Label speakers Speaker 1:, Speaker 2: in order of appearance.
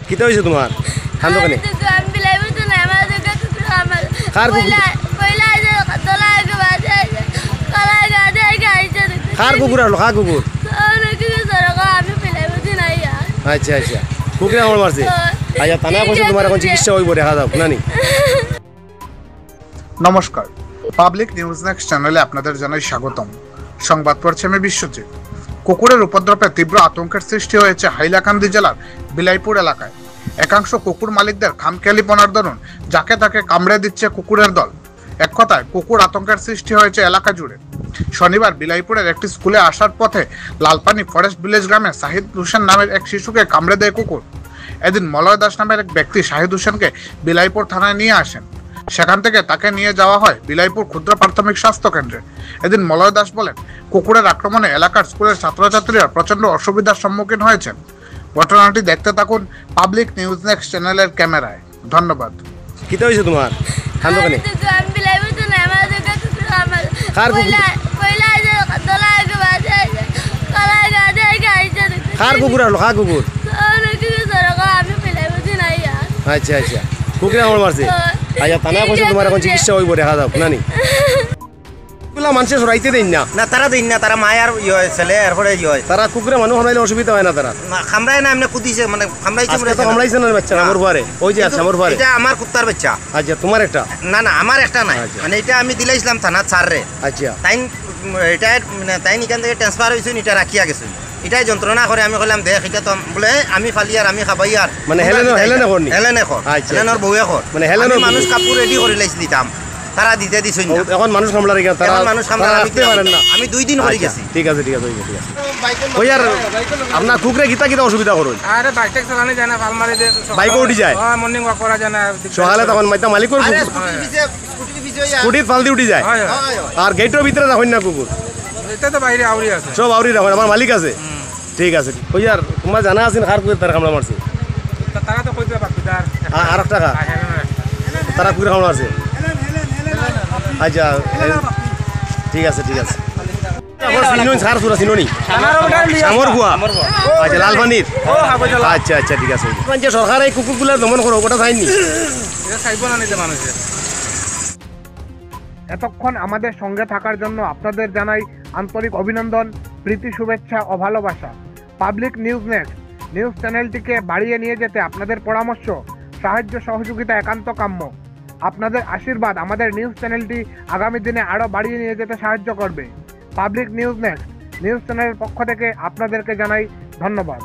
Speaker 1: কিতা হইছে তোমার খান দোকানে কার কুকুর কার কুকুর আসলো কার কুকুর আচ্ছা আচ্ছা কুকুরে আমার মারছে আচ্ছা থানা কইছে তোমার এখন চিকিৎসা হইব দেখা যাও নানি।
Speaker 2: নমস্কার, পাবলিক নিউজ নেক্সট চ্যানেলে আপনাদের জানাই স্বাগতম। সংবাদ পড়ছে আমি বিশ্বজিৎ। কুকুরের উপদ্রবে তীব্র আতঙ্কের সৃষ্টি হয়েছে হাইলাকান্দি জেলার বিলাইপুর এলাকায়। একাংশ কুকুর মালিকদের খামখেয়ালিপনার দরুন যাকে তাকে কামড়ে দিচ্ছে কুকুরের দল। এক কথায় কুকুর আতঙ্কের সৃষ্টি হয়েছে এলাকা জুড়ে। শনিবার বিলাইপুরের একটি স্কুলে আসার পথে লালপানি ফরেস্ট ভিলেজ গ্রামে শাহিদ হোসেন নামের এক শিশুকে কামড়ে দেয় কুকুর। এদিন মলয় দাস নামের এক ব্যক্তি শাহিদ হোসেনকে বিলাইপুর থানায় নিয়ে আসেন। সেখান থেকে তাকে নিয়ে যাওয়া হয় বিলাইপুর ক্ষুদ্র প্রাথমিক স্বাস্থ্য কেন্দ্রে। এদিন মলয় দাস বলেন, কুকুরের আক্রমণে এলাকার স্কুলের ছাত্রছাত্রীরা প্রচন্ড অসুবিধার সম্মুখীন হয়েছেন। ঘটনাটি দেখতে থাকুন পাবলিক নিউজ নেক্সট চ্যানেলের ক্যামেরায়। ধন্যবাদ।
Speaker 1: কিতা হইছে তোমার খান দোকানে কার কুকুর কার কুকুর আসলো কার কুকুর আচ্ছা আচ্ছা কুকুরে আমার মারছে আচ্ছা থানা কইছে তোমার এখন চিকিৎসা হইব দেখা যাও নানি। মানুষের সরাইতে দেন না
Speaker 3: না তারা দিন না তারা মায়ার ছেলে এরপরে
Speaker 1: তারা কুকুরে মানুষ হামলাইলে অসুবিধা হয় না তারা
Speaker 3: খামড়ায় না এমনি কুদিছে মানে
Speaker 1: খামড়াইছে না বাচ্চা আমার পারে ওই যে আছে আমার পারে
Speaker 3: এটা আমার কুত্তার বাচ্চা।
Speaker 1: আচ্ছা তোমার একটা
Speaker 3: না না আমার একটা নাই মানে এটা আমি দিলাইছিলাম থানা ছাড়রে।
Speaker 1: আচ্ছা
Speaker 3: তাই এটা মানে তাই এখান থেকে ট্রান্সফার হয়েছে এটা রাখিয়া গেছে এটাই যন্ত্রণা করে আমি কইলাম দেখ এটা তো বলে আমি ফালি আর আমি খাবাই আর
Speaker 1: মানে হেলেনে করনি
Speaker 3: হেলেনে কর হেলেনের বউয়ে কর
Speaker 1: মানে হেলেনের
Speaker 3: মানুষ কাপড় রেডি করে লাইছি দিতাম তারা দিতে দিছই না
Speaker 1: এখন মানুষ কামলা রেখে তারা
Speaker 3: মানুষ কামলা রাখতে পারেন না আমি 2 দিন হয়ে গেছি।
Speaker 1: ঠিক আছে ঠিক আছে ঠিক আছে ওই আর আপনার কুকুরে কিতা কিতা অসুবিধা করুন
Speaker 4: আরে বাইক ট্যাক্সি চালানো যায় না ফাল মারি দে
Speaker 1: বাইক উঠি যায়
Speaker 4: হ্যাঁ মর্নিং ওয়াক করা যায় না
Speaker 1: সকালে তখন মাইতা মালিকের কুকুর স্কুটির ফাল দিয়ে উঠি যায় আর গেটের ভিতরে রাখুন না কুকুর
Speaker 4: এটা তো বাইরে আউরি আছে
Speaker 1: সব আউরি রাখুন আমার মালিক আছে ঠিক আছে ওই আর তোমার জানা আছে কার কুকুর তার কামলা মারছে
Speaker 4: তারা তো কইতে পারবে তার
Speaker 1: আর একটা তারা কুকুর কামলা মারছে আচ্ছা ঠিক আছে ঠিক আছে আচ্ছা আচ্ছা ঠিক আছে সরকার এই কুকুরগুলো দমন করো ওটা চাইনি।
Speaker 2: এতক্ষণ আমাদের সঙ্গে থাকার জন্য আপনাদের জানাই আন্তরিক অভিনন্দন, প্রীতি, শুভেচ্ছা ও ভালোবাসা। পাবলিক নিউজ নেক্সট নিউজ চ্যানেলটিকে বাড়িয়ে নিয়ে যেতে আপনাদের পরামর্শ, সাহায্য, সহযোগিতা একান্ত কাম্য। আপনাদের আশীর্বাদ আমাদের নিউজ চ্যানেলটি আগামী দিনে আরও বাড়িয়ে নিয়ে যেতে সাহায্য করবে। পাবলিক নিউজ নেক্সট নিউজ চ্যানেলের পক্ষ থেকে আপনাদেরকে জানাই ধন্যবাদ।